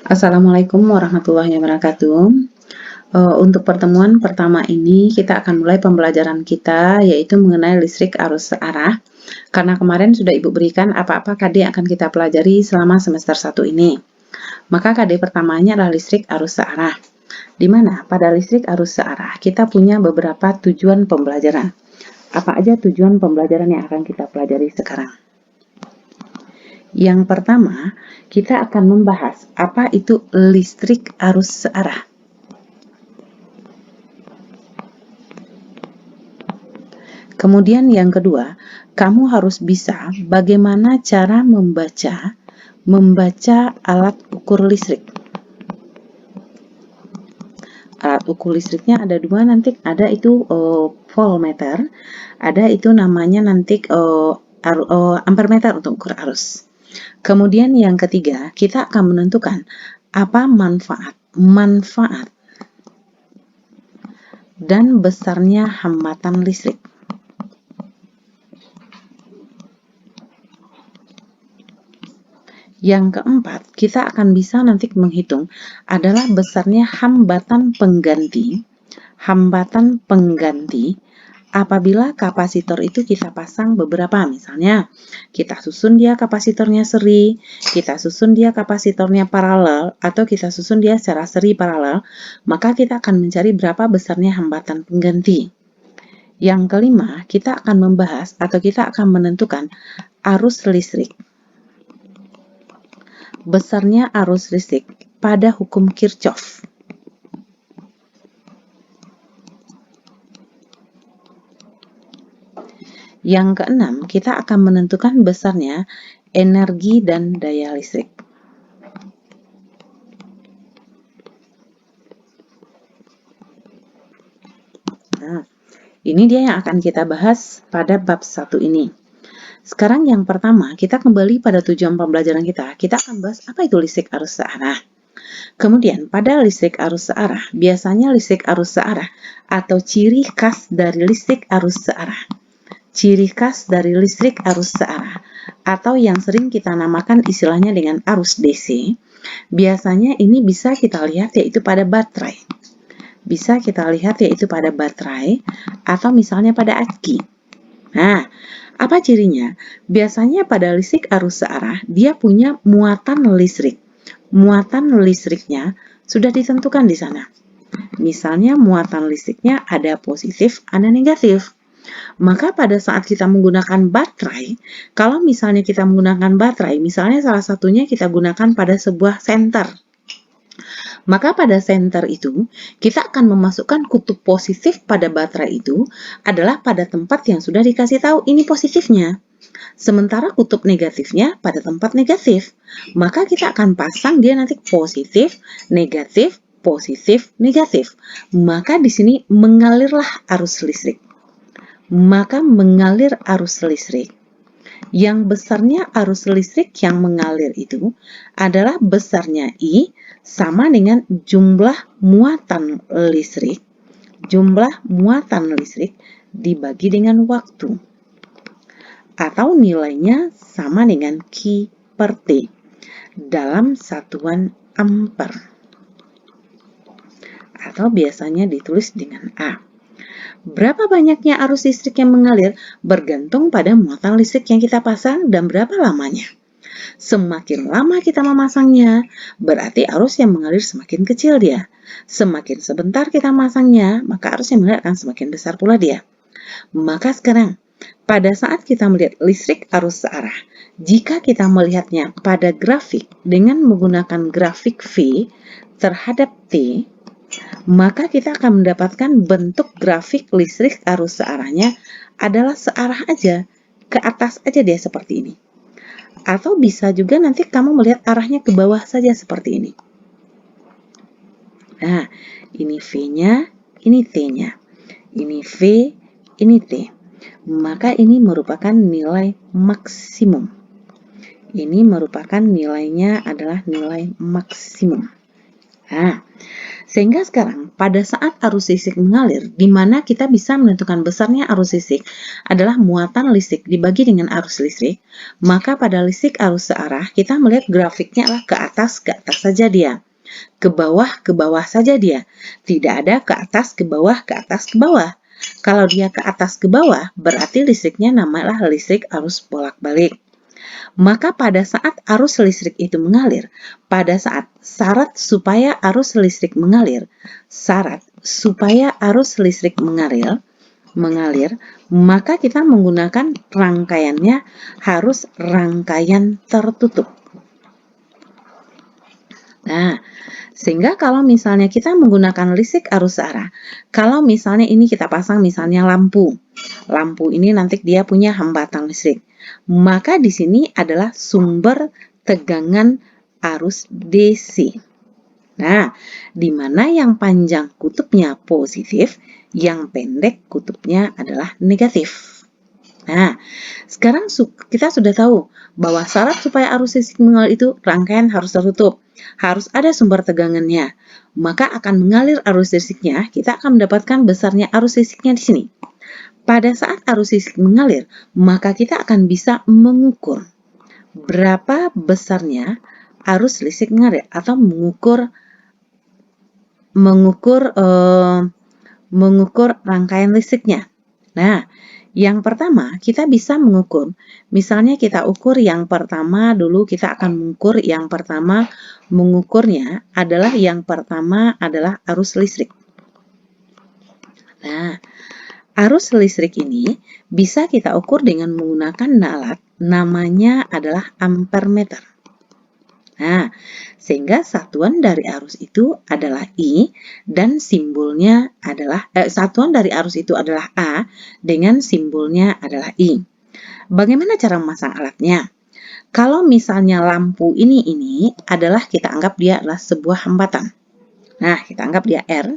Assalamualaikum warahmatullahi wabarakatuh. Untuk pertemuan pertama ini kita akan mulai pembelajaran kita yaitu mengenai listrik arus searah. Karena kemarin sudah Ibu berikan apa-apa KD akan kita pelajari selama semester 1 ini. Maka KD pertamanya adalah listrik arus searah. Di mana pada listrik arus searah kita punya beberapa tujuan pembelajaran. Apa aja tujuan pembelajaran yang akan kita pelajari sekarang? Yang pertama, kita akan membahas apa itu listrik arus searah. Kemudian yang kedua, kamu harus bisa bagaimana cara membaca alat ukur listrik. Alat ukur listriknya ada dua nanti, ada itu voltmeter, ada itu namanya nanti ampermeter untuk ukur arus. Kemudian yang ketiga, kita akan menentukan apa manfaat dan besarnya hambatan listrik. Yang keempat, kita akan bisa nanti menghitung adalah besarnya hambatan pengganti apabila kapasitor itu kita pasang beberapa, misalnya kita susun dia kapasitornya seri, kita susun dia kapasitornya paralel, atau kita susun dia secara seri paralel, maka kita akan mencari berapa besarnya hambatan pengganti. Yang kelima, kita akan membahas atau kita akan menentukan arus listrik. Besarnya arus listrik pada hukum Kirchhoff. Yang keenam, kita akan menentukan besarnya energi dan daya listrik. Nah, ini dia yang akan kita bahas pada bab 1 ini. Sekarang yang pertama, kita kembali pada tujuan pembelajaran kita. Kita akan bahas apa itu listrik arus searah. Kemudian, pada listrik arus searah, biasanya listrik arus searah atau ciri khas dari listrik arus searah. Ciri khas dari listrik arus searah atau yang sering kita namakan istilahnya dengan arus DC, biasanya ini bisa kita lihat yaitu pada baterai. Bisa kita lihat yaitu pada baterai atau misalnya pada aki. Nah, apa cirinya? Biasanya pada listrik arus searah, dia punya muatan listrik. Muatan listriknya sudah ditentukan di sana. Misalnya muatan listriknya ada positif, ada negatif. Maka pada saat kita menggunakan baterai, kalau misalnya kita menggunakan baterai, misalnya salah satunya kita gunakan pada sebuah senter. Maka pada senter itu, kita akan memasukkan kutub positif pada baterai itu adalah pada tempat yang sudah dikasih tahu ini positifnya. Sementara kutub negatifnya pada tempat negatif. Maka kita akan pasang dia nanti positif, negatif, positif, negatif. Maka di sini mengalirlah arus listrik. Maka mengalir arus listrik. Yang besarnya arus listrik yang mengalir itu adalah besarnya I sama dengan jumlah muatan listrik. Jumlah muatan listrik dibagi dengan waktu. Atau nilainya sama dengan Q per T dalam satuan ampere. Atau biasanya ditulis dengan A. Berapa banyaknya arus listrik yang mengalir bergantung pada muatan listrik yang kita pasang dan berapa lamanya. Semakin lama kita memasangnya, berarti arus yang mengalir semakin kecil dia. Semakin sebentar kita memasangnya, maka arus yang mengalir akan semakin besar pula dia. Maka sekarang, pada saat kita melihat listrik arus searah, jika kita melihatnya pada grafik dengan menggunakan grafik V terhadap T, maka kita akan mendapatkan bentuk grafik listrik arus searahnya adalah searah aja, ke atas aja dia seperti ini. Atau bisa juga nanti kamu melihat arahnya ke bawah saja seperti ini. Nah, ini V-nya, ini T-nya. Ini V, ini T. Maka ini merupakan nilai maksimum. Ini merupakan nilainya adalah nilai maksimum. Nah, sehingga sekarang pada saat arus listrik mengalir, di mana kita bisa menentukan besarnya arus listrik adalah muatan listrik dibagi dengan arus listrik, maka pada listrik arus searah kita melihat grafiknya adalah ke atas saja dia. Ke bawah saja dia. Tidak ada ke atas, ke bawah, ke atas, ke bawah. Kalau dia ke atas, ke bawah, berarti listriknya namanya listrik arus bolak-balik. Maka pada saat arus listrik itu mengalir, pada saat syarat supaya arus listrik mengalir, maka kita menggunakan rangkaiannya harus rangkaian tertutup. Nah, sehingga kalau misalnya kita menggunakan listrik arus searah, kalau misalnya ini kita pasang misalnya lampu ini nanti dia punya hambatan listrik, maka di sini adalah sumber tegangan arus DC. Nah, di mana yang panjang kutubnya positif, yang pendek kutubnya adalah negatif. Nah, sekarang kita sudah tahu bahwa syarat supaya arus listrik mengalir itu rangkaian harus tertutup. Harus ada sumber tegangannya. Maka akan mengalir arus listriknya, kita akan mendapatkan besarnya arus listriknya di sini. Pada saat arus listrik mengalir, maka kita akan bisa mengukur berapa besarnya arus listrik mengalir atau mengukur rangkaian listriknya. Nah, yang pertama kita bisa mengukur, misalnya kita ukur yang pertama dulu, kita akan mengukur yang pertama, mengukurnya adalah yang pertama adalah arus listrik. Nah, arus listrik ini bisa kita ukur dengan menggunakan alat namanya adalah ampermeter. Nah, sehingga satuan dari arus itu adalah I dan simbolnya adalah satuan dari arus itu adalah A dengan simbolnya adalah I. Bagaimana cara memasang alatnya? Kalau misalnya lampu ini adalah kita anggap dia adalah sebuah hambatan. Nah, kita anggap dia R,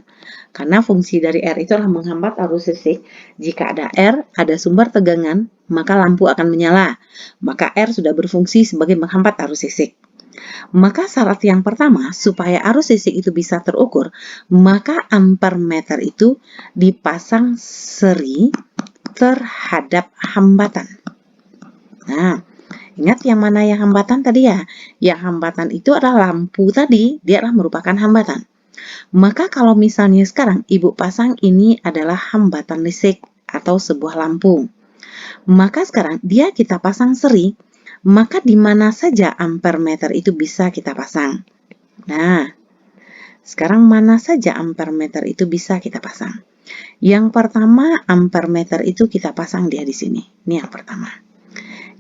karena fungsi dari R itu adalah menghambat arus listrik. Jika ada R, ada sumber tegangan, maka lampu akan menyala. Maka R sudah berfungsi sebagai menghambat arus listrik. Maka syarat yang pertama, supaya arus listrik itu bisa terukur, maka ampermeter itu dipasang seri terhadap hambatan. Nah, ingat yang mana yang hambatan tadi ya? Yang hambatan itu adalah lampu tadi, dia adalah merupakan hambatan. Maka kalau misalnya sekarang Ibu pasang ini adalah hambatan listrik atau sebuah lampu. Maka sekarang dia kita pasang seri, maka di mana saja ampermeter itu bisa kita pasang. Nah, sekarang mana saja ampermeter itu bisa kita pasang. Yang pertama, ampermeter itu kita pasang dia di sini. Ini yang pertama.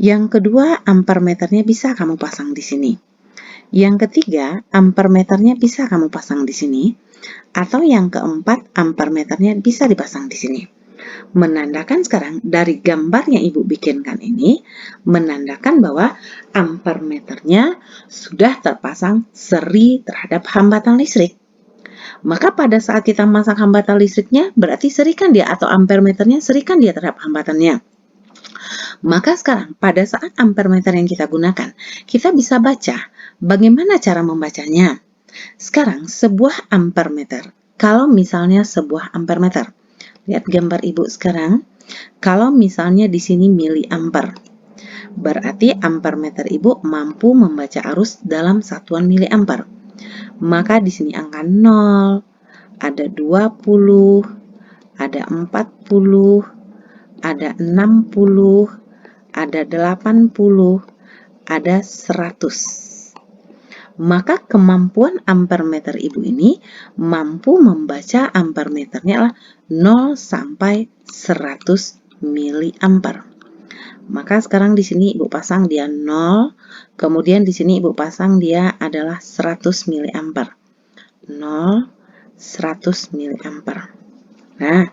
Yang kedua, ampermeternya bisa kamu pasang di sini. Yang ketiga, ampermeternya bisa kamu pasang di sini. Atau yang keempat, ampermeternya bisa dipasang di sini. Menandakan sekarang dari gambar yang Ibu bikinkan ini, menandakan bahwa ampermeternya sudah terpasang seri terhadap hambatan listrik. Maka pada saat kita masang hambatan listriknya, berarti serikan dia atau ampermeternya serikan dia terhadap hambatannya. Maka sekarang pada saat ampermeter yang kita gunakan, kita bisa baca bagaimana cara membacanya. Sekarang sebuah ampermeter, kalau misalnya sebuah ampermeter, lihat gambar Ibu sekarang. Kalau misalnya di sini miliampere, berarti ampermeter Ibu mampu membaca arus dalam satuan miliampere. Maka di sini angka 0, ada 20, ada 40, ada 60, ada 80, ada 100. Maka kemampuan ampermeter Ibu ini mampu membaca ampermeternya adalah 0 sampai 100 miliampere. Maka sekarang di sini Ibu pasang dia 0, kemudian di sini Ibu pasang dia adalah 100 miliampere. 0, 100 miliampere. Nah,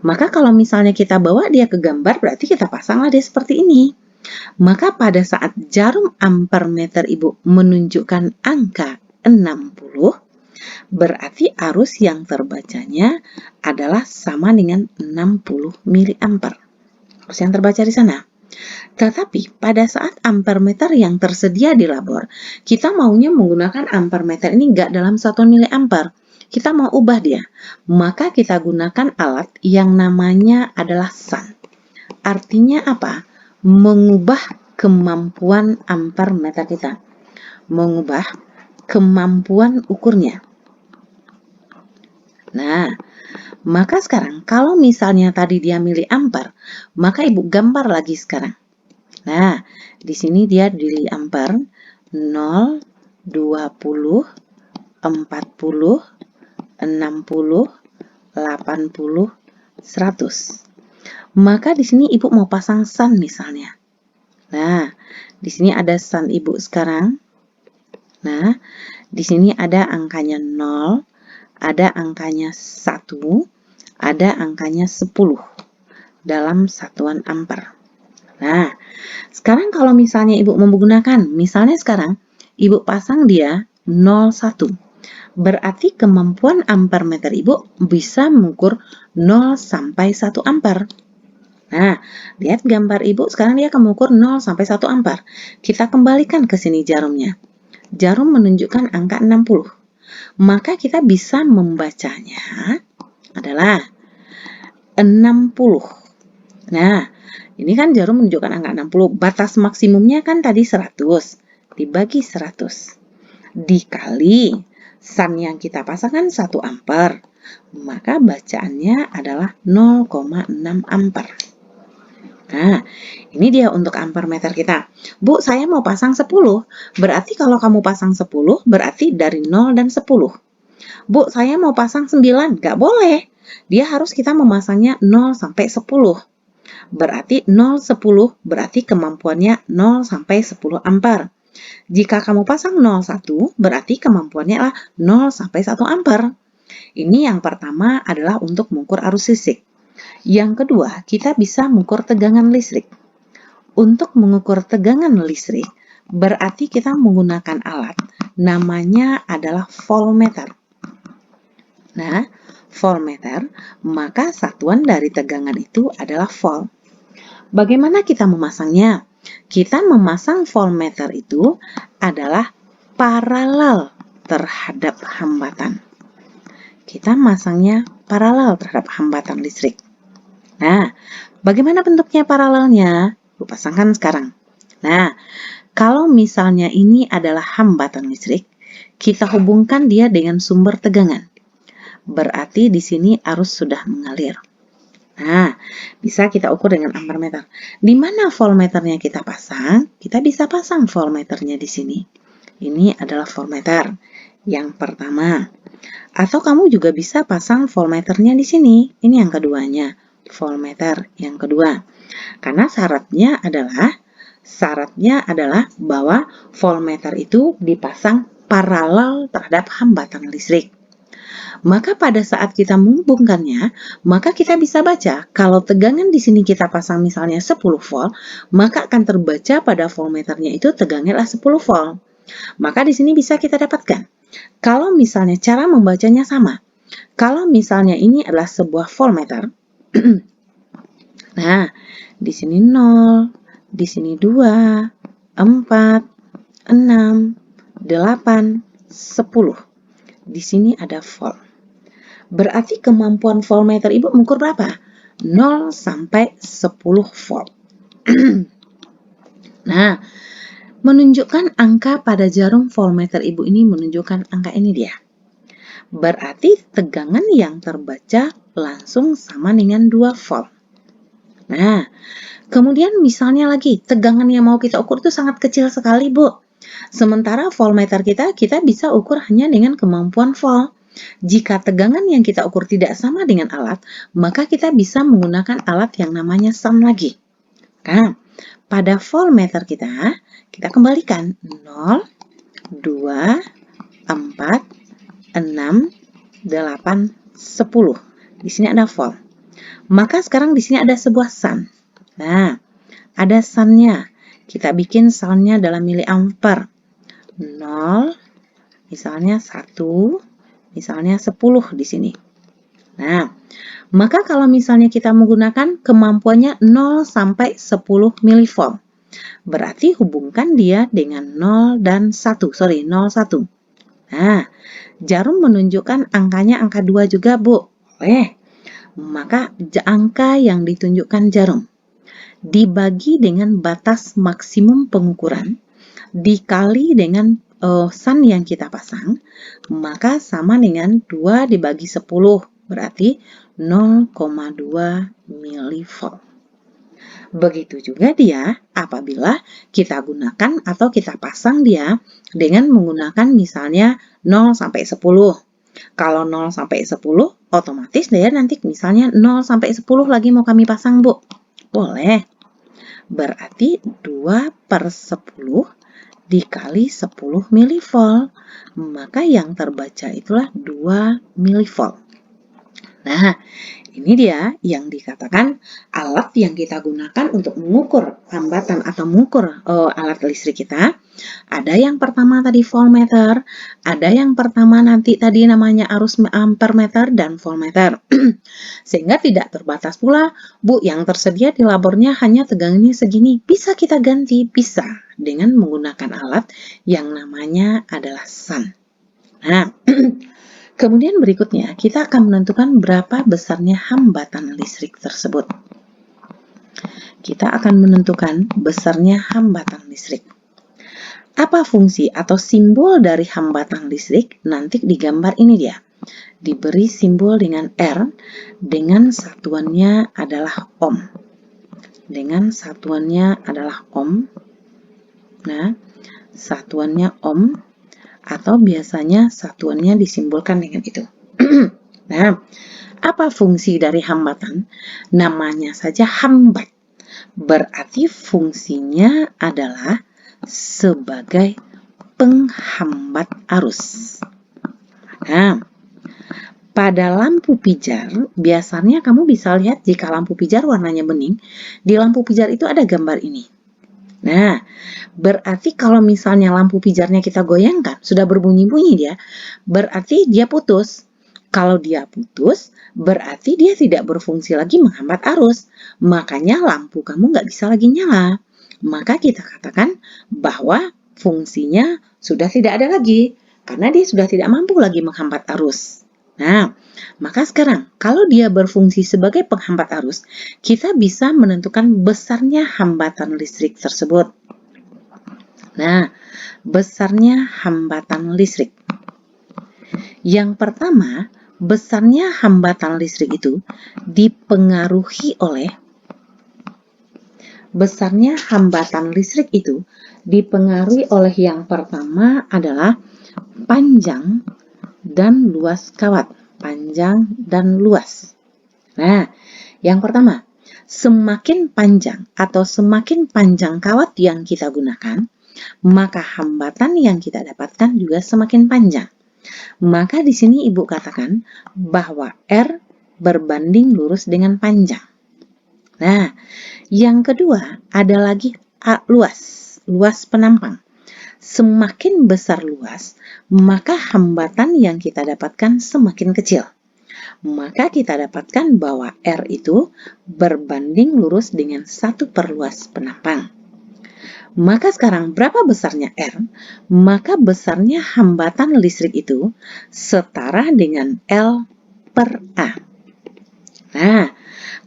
maka kalau misalnya kita bawa dia ke gambar, berarti kita pasanglah dia seperti ini. Maka pada saat jarum ampermeter Ibu menunjukkan angka 60, berarti arus yang terbacanya adalah sama dengan 60 miliampere. Arus yang terbaca di sana. Tetapi pada saat ampermeter yang tersedia di labor, kita maunya menggunakan ampermeter ini nggak dalam satuan miliampere. Kita mau ubah dia. Maka kita gunakan alat yang namanya adalah SAN. Artinya apa? Mengubah kemampuan ampermeter kita. Mengubah kemampuan ukurnya. Nah, maka sekarang kalau misalnya tadi dia miliampere, maka Ibu gambar lagi sekarang. Nah, di sini dia di ampere 0, 20, 40, 60, 80, 100. Maka di sini Ibu mau pasang SAN misalnya. Nah, di sini ada SAN Ibu sekarang. Nah, di sini ada angkanya 0, ada angkanya 1, ada angkanya 10 dalam satuan ampere. Nah, sekarang kalau misalnya Ibu menggunakan, misalnya sekarang Ibu pasang dia 01. Berarti kemampuan ampermeter Ibu bisa mengukur 0 sampai 1 ampere. Nah, lihat gambar Ibu, sekarang dia akan mengukur 0 sampai 1 ampere. Kita kembalikan ke sini jarumnya. Jarum menunjukkan angka 60. Maka kita bisa membacanya adalah 60. Nah, ini kan jarum menunjukkan angka 60. Batas maksimumnya kan tadi 100. Dibagi 100. Dikali SAN yang kita pasangkan 1 ampere. Maka bacaannya adalah 0,6 ampere. Nah, ini dia untuk ampermeter kita. Bu, saya mau pasang 10. Berarti kalau kamu pasang 10, berarti dari 0 dan 10. Bu, saya mau pasang 9. Nggak boleh. Dia harus kita memasangnya 0 sampai 10. Berarti 0, 10, berarti kemampuannya 0 sampai 10 ampere. Jika kamu pasang 01, berarti kemampuannya adalah 0 sampai 1 ampere. Ini yang pertama adalah untuk mengukur arus listrik. Yang kedua, kita bisa mengukur tegangan listrik. Untuk mengukur tegangan listrik, berarti kita menggunakan alat namanya adalah voltmeter. Nah, voltmeter, maka satuan dari tegangan itu adalah volt. Bagaimana kita memasangnya? Kita memasang voltmeter itu adalah paralel terhadap hambatan. Kita masangnya paralel terhadap hambatan listrik. Nah, bagaimana bentuknya paralelnya? Aku pasangkan sekarang. Nah, kalau misalnya ini adalah hambatan listrik, kita hubungkan dia dengan sumber tegangan. Berarti di sini arus sudah mengalir. Nah, bisa kita ukur dengan ampermeter. Di mana voltmeternya kita pasang? Kita bisa pasang voltmeternya di sini. Ini adalah voltmeter yang pertama. Atau kamu juga bisa pasang voltmeternya di sini. Ini yang keduanya, voltmeter yang kedua. Karena syaratnya adalah bahwa voltmeter itu dipasang paralel terhadap hambatan listrik. Maka pada saat kita menghubungkannya, maka kita bisa baca kalau tegangan di sini kita pasang misalnya 10 volt, maka akan terbaca pada voltmeternya itu tegangannya adalah 10 volt. Maka di sini bisa kita dapatkan. Kalau misalnya cara membacanya sama. Kalau misalnya ini adalah sebuah voltmeter. Nah, di sini 0, di sini 2, 4, 6, 8, 10. Di sini ada volt. Berarti kemampuan voltmeter Ibu mengukur berapa? 0 sampai 10 volt. Nah, menunjukkan angka pada jarum voltmeter Ibu ini menunjukkan angka ini dia. Berarti tegangan yang terbaca langsung sama dengan 2 volt. Nah, kemudian misalnya lagi, tegangan yang mau kita ukur itu sangat kecil sekali, Bu. Sementara voltmeter kita bisa ukur hanya dengan kemampuan volt. Jika tegangan yang kita ukur tidak sama dengan alat, maka kita bisa menggunakan alat yang namanya SAN lagi. Nah, pada voltmeter kita kembalikan 0, 2, 4, 6, 8, 10. Di sini ada volt. Maka sekarang di sini ada sebuah SAN. Nah, ada SAN-nya. Kita bikin SAN-nya dalam miliampere. 0, misalnya 1, misalnya 10 di sini. Nah, maka kalau misalnya kita menggunakan kemampuannya 0 sampai 10 milivolt, berarti hubungkan dia dengan 0 dan 1, 0, 1. Nah, jarum menunjukkan angkanya angka 2 juga, Bu. Boleh. Maka angka yang ditunjukkan jarum dibagi dengan batas maksimum pengukuran dikali dengan sun yang kita pasang, maka sama dengan 2 dibagi 10, berarti 0,2 milivolt. Begitu juga dia apabila kita gunakan atau kita pasang dia dengan menggunakan misalnya 0 sampai 10. Kalau 0 sampai 10, otomatis dia nanti misalnya 0 sampai 10 lagi mau kami pasang, Bu. Boleh. Berarti 2 per 10 dikali 10 milivolt. Maka yang terbaca itulah 2 milivolt. Nah, ini dia yang dikatakan alat yang kita gunakan untuk mengukur hambatan atau mengukur alat listrik kita. Ada yang pertama tadi voltmeter, ada yang pertama nanti tadi namanya arus ampermeter dan voltmeter. Sehingga tidak terbatas pula, Bu, yang tersedia di labornya hanya tegangannya segini. Bisa kita ganti, bisa dengan menggunakan alat yang namanya adalah sun. Nah, kemudian berikutnya, kita akan menentukan berapa besarnya hambatan listrik tersebut. Kita akan menentukan besarnya hambatan listrik. Apa fungsi atau simbol dari hambatan listrik? Nanti di gambar ini dia. Diberi simbol dengan R, dengan satuannya adalah ohm. Dengan satuannya adalah ohm. Nah, satuannya ohm. Atau biasanya satuannya disimbolkan dengan itu. Nah, apa fungsi dari hambatan? Namanya saja hambat. Berarti fungsinya adalah sebagai penghambat arus. Nah, pada lampu pijar, biasanya kamu bisa lihat jika lampu pijar warnanya bening, di lampu pijar itu ada gambar ini. Nah, berarti kalau misalnya lampu pijarnya kita goyangkan, sudah berbunyi-bunyi dia, berarti dia putus. Kalau dia putus, berarti dia tidak berfungsi lagi menghambat arus. Makanya lampu kamu nggak bisa lagi nyala. Maka kita katakan bahwa fungsinya sudah tidak ada lagi, karena dia sudah tidak mampu lagi menghambat arus. Nah, maka sekarang kalau dia berfungsi sebagai penghambat arus, kita bisa menentukan besarnya hambatan listrik tersebut. Nah, besarnya hambatan listrik. Yang pertama, besarnya hambatan listrik itu dipengaruhi oleh yang pertama adalah panjang dan luas kawat. Panjang dan luas. Nah, yang pertama, semakin panjang atau semakin panjang kawat yang kita gunakan, maka hambatan yang kita dapatkan juga semakin panjang. Maka di sini Ibu katakan bahwa R berbanding lurus dengan panjang. Nah, yang kedua ada lagi luas penampang. Semakin besar luas, maka hambatan yang kita dapatkan semakin kecil. Maka kita dapatkan bahwa R itu berbanding lurus dengan 1 per luas penampang. Maka sekarang berapa besarnya R? Maka besarnya hambatan listrik itu setara dengan L per A. Nah,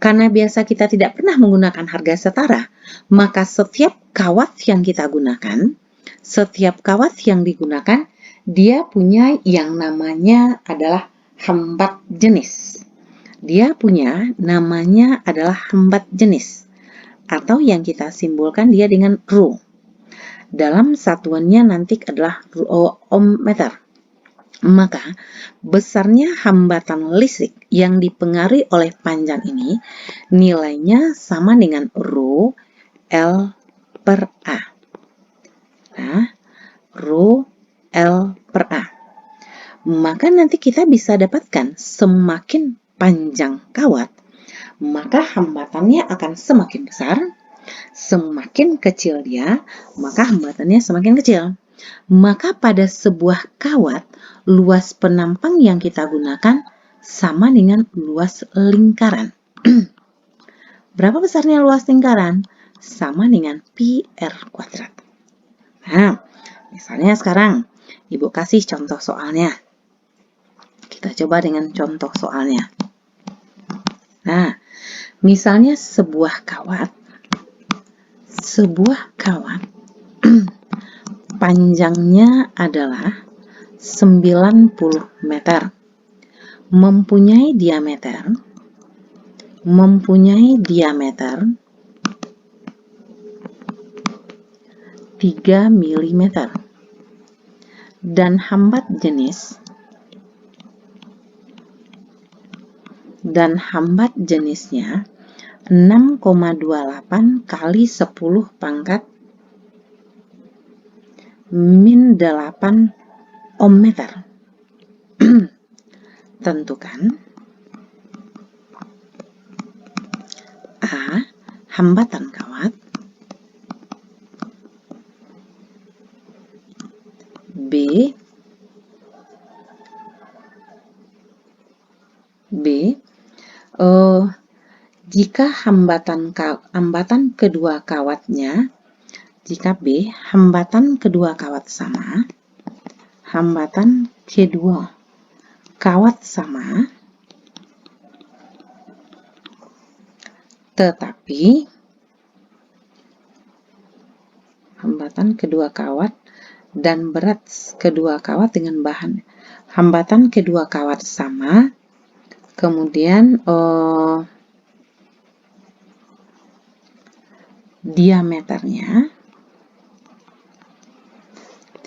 karena biasa kita tidak pernah menggunakan harga setara, maka setiap kawat yang digunakan, dia punya yang namanya adalah hambat jenis. Atau yang kita simbolkan dia dengan Rho. Dalam satuannya nanti adalah ohmmeter. Maka besarnya hambatan listrik yang dipengaruhi oleh panjang ini nilainya sama dengan Rho L per A. Nah, Rho L per A. Maka nanti kita bisa dapatkan semakin panjang kawat, maka hambatannya akan semakin besar. Semakin kecil dia, maka hambatannya semakin kecil. Maka pada sebuah kawat, luas penampang yang kita gunakan sama dengan luas lingkaran. Berapa besarnya luas lingkaran? Sama dengan pi r kuadrat. Nah, misalnya sekarang Ibu kasih contoh soalnya. Kita coba dengan contoh soalnya. Nah, misalnya sebuah kawat panjangnya adalah 90 meter, mempunyai diameter 3 mm dan hambat jenisnya 6,28 kali 10 pangkat min 8 ohm meter. Tentukan A. Hambatan kawat, B. Jika hambatan kedua kawatnya, jika B, hambatan kedua kawat sama, tetapi hambatan kedua kawat dan berat kedua kawat dengan bahan hambatan kedua kawat sama, kemudian diameternya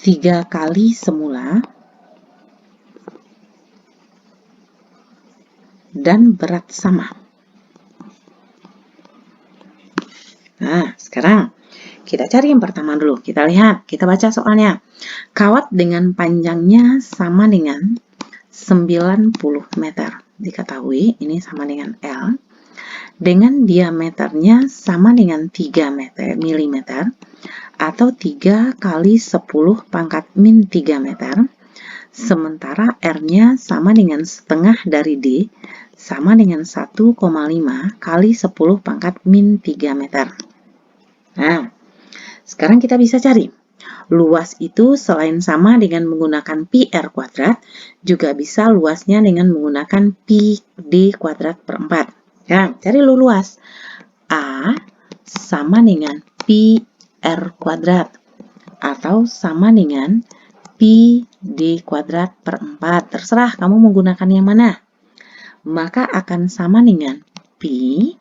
3 kali semula dan berat sama. Nah, sekarang kita cari yang pertama dulu. Kita lihat, kita baca soalnya. Kawat dengan panjangnya sama dengan 90 meter. Diketahui ini sama dengan L. Dengan diameternya sama dengan 3 mm atau 3 kali 10 pangkat min 3 meter. Sementara R-nya sama dengan setengah dari D, sama dengan 1,5 kali 10 pangkat min 3 meter. Nah, sekarang kita bisa cari. Luas itu selain sama dengan menggunakan pi r kuadrat, juga bisa luasnya dengan menggunakan pi d kuadrat per 4. Ya, cari luas. A sama dengan pi r kuadrat atau sama dengan pi d kuadrat per 4. Terserah kamu menggunakan yang mana. Maka akan sama dengan pi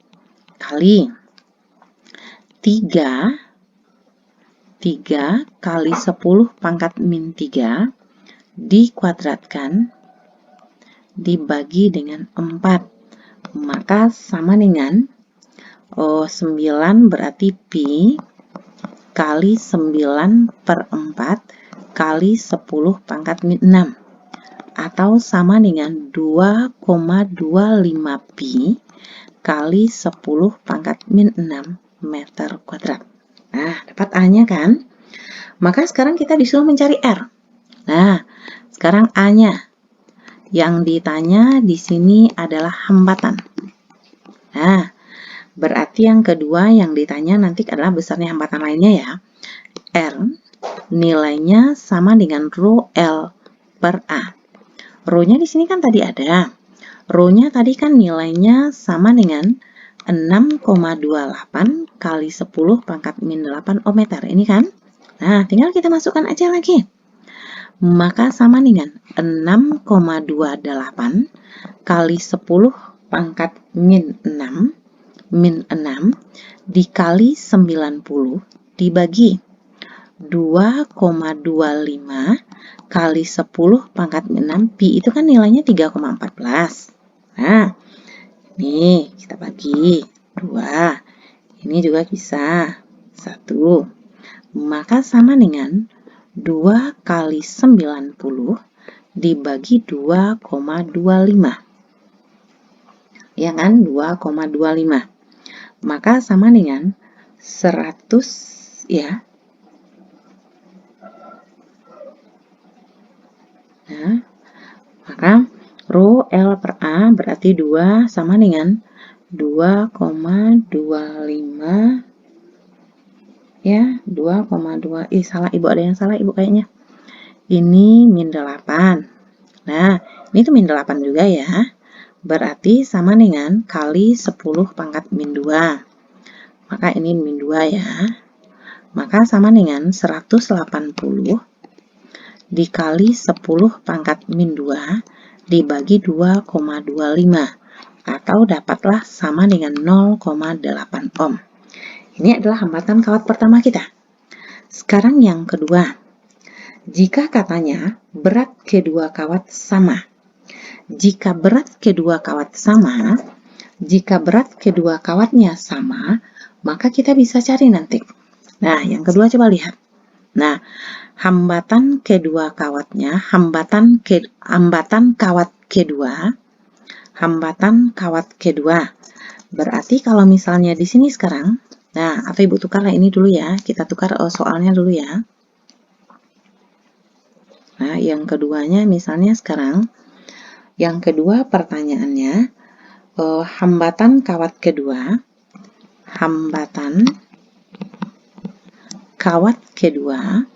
kali 3 kali 10 pangkat min 3 dikuadratkan dibagi dengan 4. Maka sama dengan 9 berarti pi kali 9 per 4 kali 10 pangkat min 6. Atau sama dengan 2,25 pi kali 10 pangkat min 6 meter kuadrat. Nah, dapat A-nya kan? Maka sekarang kita disuruh mencari R. Nah, sekarang A-nya. Yang ditanya di sini adalah hambatan. Nah, berarti yang kedua yang ditanya nanti adalah besarnya hambatan lainnya ya. R nilainya sama dengan rho L per A. Rho-nya di sini kan tadi ada. Rho-nya tadi kan nilainya sama dengan 6,28 kali 10 pangkat min 8 ohm meter. Ini kan? Nah, tinggal kita masukkan aja lagi. Maka sama dengan 6,28 kali 10 pangkat min 6 dikali 90 dibagi 2,25 kali 10 pangkat min 6. Pi itu kan nilainya 3,14. Nah, nih, kita bagi 2. Ini juga bisa 1. Maka sama dengan 2 kali 90 dibagi 2,25. Ya kan? 2,25. Maka sama dengan 100 ya. Nah, maka rho L per A berarti 2 sama dengan 2,25 ya, 2,2. Salah Ibu, ada yang salah Ibu kayaknya. Ini min 8. Nah, ini tuh min 8 juga ya. Berarti sama dengan kali 10 pangkat min 2. Maka ini min 2 ya. Maka sama dengan 180 dikali 10 pangkat min 2 dibagi 2,25 atau dapatlah sama dengan 0,8 ohm. Ini adalah hambatan kawat pertama kita. Sekarang yang kedua. Jika katanya berat kedua kawat sama. Jika berat kedua kawat sama, jika berat kedua kawatnya sama, maka kita bisa cari nanti. Nah, yang kedua coba lihat. Nah, hambatan kedua kawatnya, hambatan kawat kedua, hambatan kawat kedua. Berarti kalau misalnya di sini sekarang, nah, atau Ibu tukarlah ini dulu ya, kita tukar soalnya dulu ya. Nah, yang keduanya misalnya sekarang, yang kedua pertanyaannya, hambatan kawat kedua, hambatan kawat kedua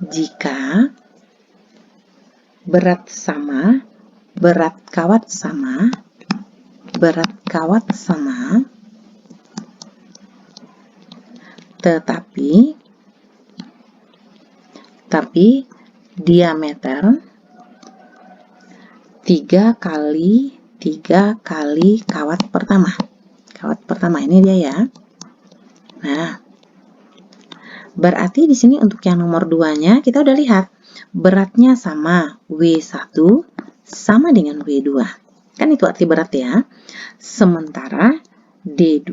jika berat sama, berat kawat sama, berat kawat sama, tetapi diameter 3 kali kawat pertama. Kawat pertama ini dia ya. Nah, berarti di sini untuk yang nomor 2-nya kita udah lihat beratnya sama, W1 sama dengan W2. Kan itu arti berat ya. Sementara D2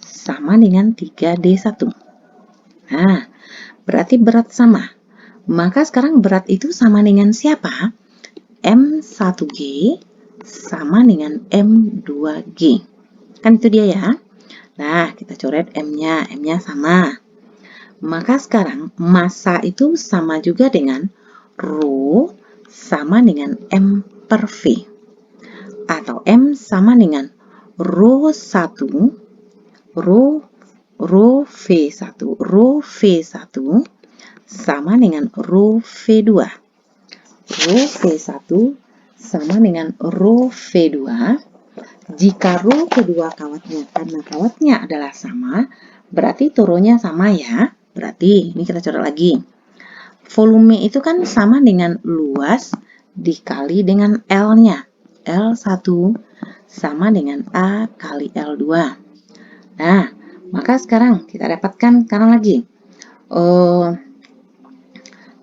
sama dengan 3D1. Nah, berarti berat sama. Maka sekarang berat itu sama dengan siapa? M1G sama dengan M2G. Kan itu dia ya. Nah, kita coret M-nya. M-nya sama. Maka sekarang massa itu sama juga dengan Rho sama dengan M per V. Atau M sama dengan Rho 1, Rho V1, Rho V1 sama dengan Rho V2. Rho V1 sama dengan Rho V2. Jika Rho kedua kawatnya, karena kawatnya adalah sama, berarti turunnya sama ya. Berarti, ini kita coret lagi. Volume itu kan sama dengan luas dikali dengan L-nya. L1 sama dengan A kali L2. Nah, maka sekarang kita dapatkan sekarang lagi.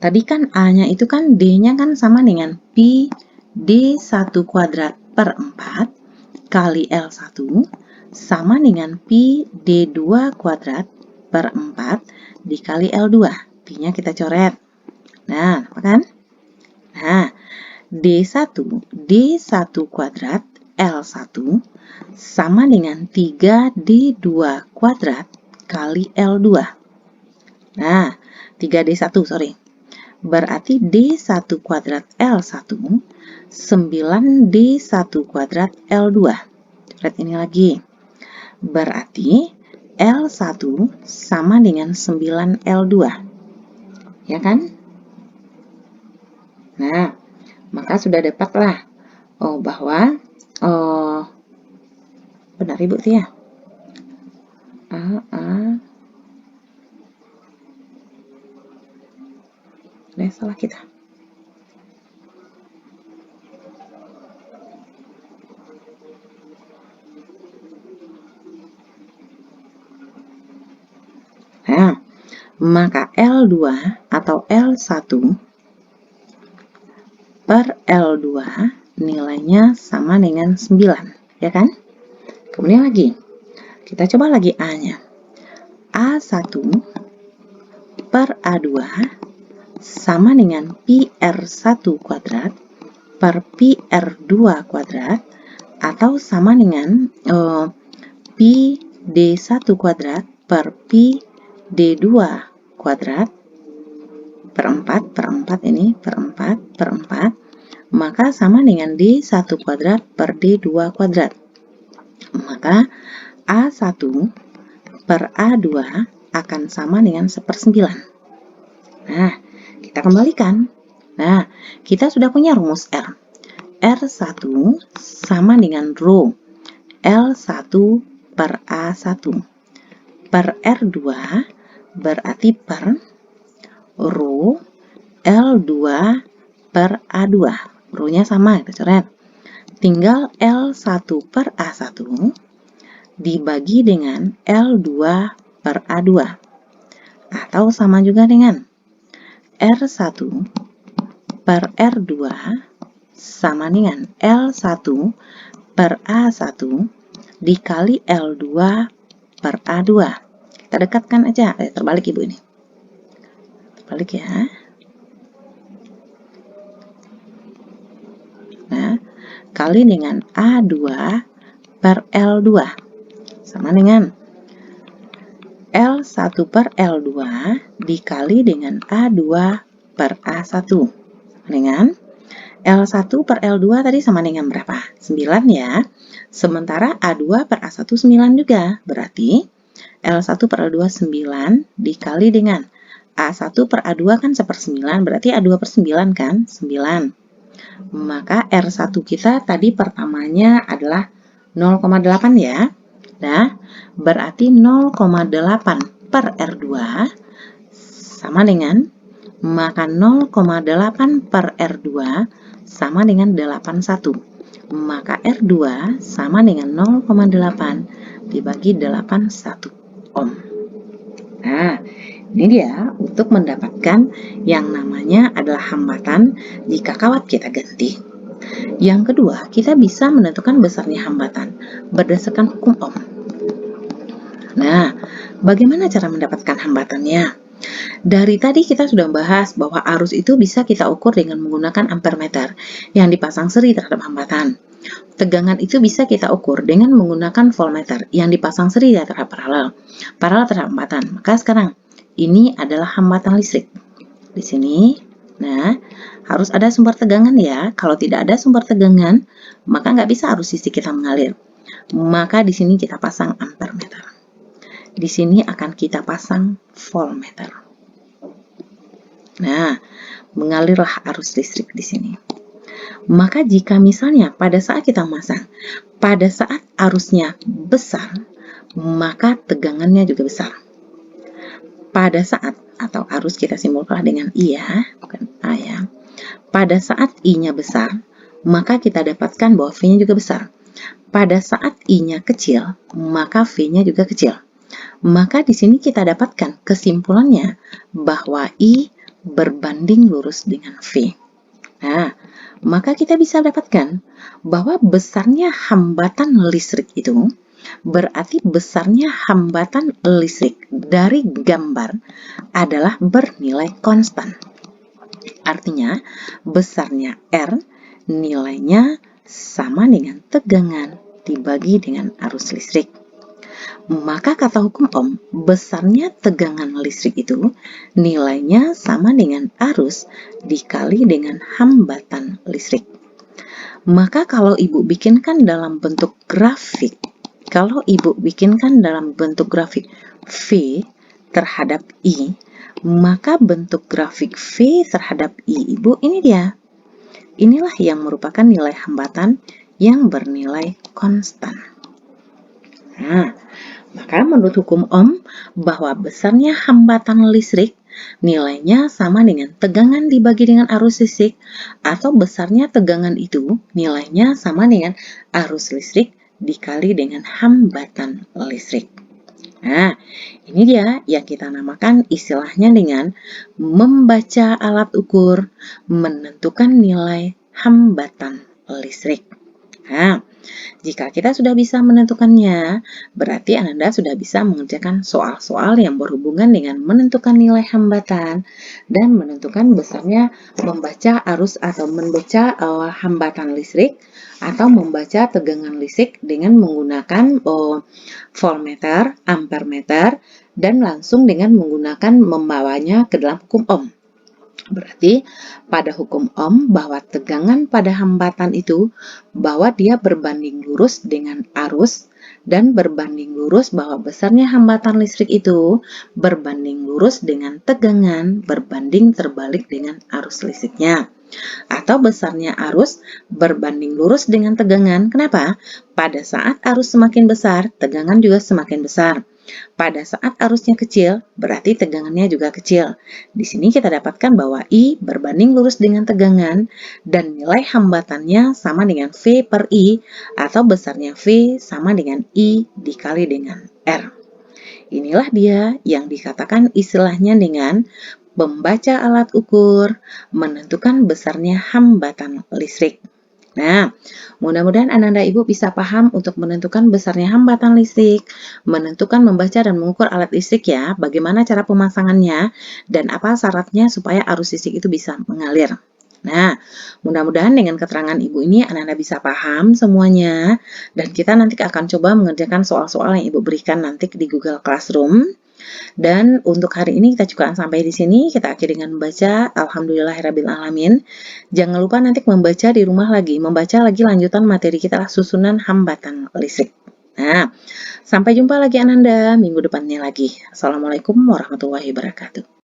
Tadi kan A-nya itu kan D-nya kan sama dengan Pi D1 kuadrat per 4 kali L1 sama dengan Pi D2 kuadrat per 4 dikali L2. Pi-nya kita coret. Nah, apa kan? Nah, D1 kuadrat L1 sama dengan 3D2 kuadrat kali L2. Nah, 3D1, sorry. Berarti D1 kuadrat L1 9D1 kuadrat L2. Coret ini lagi. Berarti L1 sama dengan 9L2. Ya kan? Nah, maka sudah dapatlah bahwa benar Ibu Tia. Ada salah kita. Nah, maka L2 atau L1 per L2 nilainya sama dengan 9, ya kan? Kemudian lagi, kita coba lagi A-nya. A1 per A2 sama dengan Pi R1 kuadrat per Pi R2 kuadrat atau sama dengan Pi D1 kuadrat per Pi D2 kuadrat per 4 ini, per 4 maka sama dengan D1 kuadrat per D2 kuadrat. Maka A1 per A2 akan sama dengan 1/9. Nah, kita kembalikan. Nah, kita sudah punya rumus R. R1 sama dengan rho L1 per A1 per R2 berarti per rho L2 per A2. Rho-nya sama, kita coret. Tinggal L1 per A1 dibagi dengan L2 per A2. Atau sama juga dengan R1 per R2 sama dengan L1 per A1 dikali L2 per A2. Kita dekatkan aja. Terbalik Ibu ini. Terbalik ya. Nah, kali dengan A2 per L2 sama dengan L1 per L2 dikali dengan A2 per A1 dengan L1 per L2 tadi sama dengan berapa? 9 ya. Sementara A2 per A1 9 juga. Berarti L1 per L2 9 dikali dengan A1 per A2 kan 1/9. Berarti A2 per 9 kan? 9. Maka R1 kita tadi pertamanya adalah 0,8 ya. Nah, berarti 0,8 per R2 sama dengan, maka 0,8 per R2 sama dengan 81. Maka R2 sama dengan 0,8 dibagi 81 ohm. Nah, ini dia untuk mendapatkan yang namanya adalah hambatan jika kawat kita ganti. Yang kedua, kita bisa menentukan besarnya hambatan berdasarkan hukum Ohm. Nah, bagaimana cara mendapatkan hambatannya? Dari tadi kita sudah bahas bahwa arus itu bisa kita ukur dengan menggunakan ampermeter yang dipasang seri terhadap hambatan. Tegangan itu bisa kita ukur dengan menggunakan voltmeter yang dipasang seri terhadap paralel terhadap hambatan. Maka sekarang ini adalah hambatan listrik. Di sini, nah, harus ada sumber tegangan ya. Kalau tidak ada sumber tegangan, maka nggak bisa arus listrik kita mengalir. Maka di sini kita pasang ampermeter. Di sini akan kita pasang voltmeter. Nah, mengalirlah arus listrik di sini. Maka jika misalnya pada saat kita masang, pada saat arusnya besar, maka tegangannya juga besar. Pada saat atau arus kita simbolkan dengan I ya, bukan A ya. Pada saat I-nya besar, maka kita dapatkan bahwa V-nya juga besar. Pada saat I-nya kecil, maka V-nya juga kecil. Maka di sini kita dapatkan kesimpulannya bahwa I berbanding lurus dengan V. Nah, maka kita bisa dapatkan bahwa besarnya hambatan listrik itu berarti besarnya hambatan listrik dari gambar adalah bernilai konstan. Artinya, besarnya R nilainya sama dengan tegangan dibagi dengan arus listrik. Maka kata hukum Ohm, besarnya tegangan listrik itu nilainya sama dengan arus dikali dengan hambatan listrik. Maka kalau Ibu bikinkan dalam bentuk grafik, V terhadap I, maka bentuk grafik V terhadap I Ibu ini dia. Inilah yang merupakan nilai hambatan yang bernilai konstan. Nah, maka menurut hukum Ohm bahwa besarnya hambatan listrik nilainya sama dengan tegangan dibagi dengan arus listrik, atau besarnya tegangan itu nilainya sama dengan arus listrik dikali dengan hambatan listrik. Nah, ini dia yang kita namakan istilahnya dengan membaca alat ukur menentukan nilai hambatan listrik. Nah, jika kita sudah bisa menentukannya, berarti Anda sudah bisa mengerjakan soal-soal yang berhubungan dengan menentukan nilai hambatan dan menentukan besarnya membaca arus atau membaca hambatan listrik atau membaca tegangan listrik dengan menggunakan voltmeter, ampermeter, dan langsung dengan menggunakan membawanya ke dalam hukum Ohm. Berarti pada hukum Ohm bahwa tegangan pada hambatan itu bahwa dia berbanding lurus dengan arus dan berbanding lurus bahwa besarnya hambatan listrik itu berbanding lurus dengan tegangan berbanding terbalik dengan arus listriknya. Atau besarnya arus berbanding lurus dengan tegangan. Kenapa? Pada saat arus semakin besar, tegangan juga semakin besar. Pada saat arusnya kecil, berarti tegangannya juga kecil. Di sini kita dapatkan bahwa I berbanding lurus dengan tegangan dan nilai hambatannya sama dengan V per I atau besarnya V sama dengan I dikali dengan R. Inilah dia yang dikatakan istilahnya dengan membaca alat ukur, menentukan besarnya hambatan listrik. Nah, mudah-mudahan Ananda Ibu bisa paham untuk menentukan besarnya hambatan listrik, menentukan membaca dan mengukur alat listrik ya, bagaimana cara pemasangannya, dan apa syaratnya supaya arus listrik itu bisa mengalir. Nah, mudah-mudahan dengan keterangan Ibu ini Ananda bisa paham semuanya, dan kita nanti akan coba mengerjakan soal-soal yang Ibu berikan nanti di Google Classroom. Dan untuk hari ini kita juga sampai di sini. Kita akhiri dengan membaca Alhamdulillahirrabbilalamin. Jangan lupa nanti membaca di rumah lagi. Membaca lagi lanjutan materi kita susunan hambatan listrik. Nah, sampai jumpa lagi Ananda minggu depannya lagi. Assalamualaikum warahmatullahi wabarakatuh.